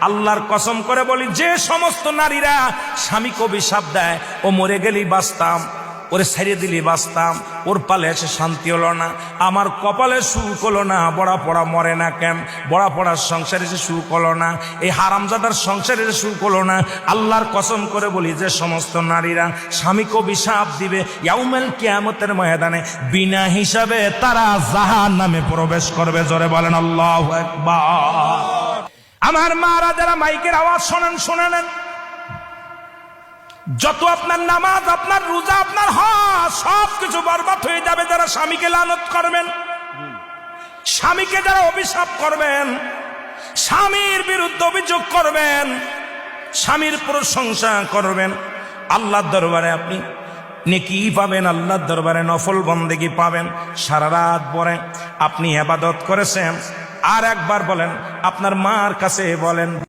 আল্লাহর কসম করে বলি, যে সমস্ত নারীরা স্বামীকে অভিশাপ দেয়, ও মরে গেলেই বাঁচতাম, ওরে ছেড়ে দিলি বাঁচতাম, ওর পালে এসে শান্তি হলো না, আমার কপালে সুখ হলো না, বড়া পড়া মরে না কেন, বড়া পড়ার সংসারে এসে সুখ হলো না, এই হারামজাদার সংসারে এসে সুখ হলো না, আল্লাহর কসম করে বলি, যে সমস্ত নারীরা স্বামীকে অভিশাপ দিবে, ইয়াউমুল কিয়ামতের ময়দানে বিনা হিসাবে তারা জাহান্নামে প্রবেশ করবে। জোরে বলেন আল্লাহু আকবার। আমার মারা যারা মাইকের আওয়াজ শোনেন, শুনে নেন, যত আপনার নামাজ, আপনার রোজা, আপনার হজ সবকিছু বরবাদ হয়ে যাবে যারা স্বামীকে লানত করবেন, স্বামীকে যারা অভিশাপ করবেন, স্বামীর বিরুদ্ধে অভিযোগ করবেন, স্বামীর প্রশংসা করবেন। আল্লাহর দরবারে আপনি নেকি পাবেন, আল্লাহর দরবারে নফল বন্দেগী পাবেন। সারা রাত পরে আপনি ইবাদত করেছেন, আর একবার বলেন, আপনার মার কাছে বলেন,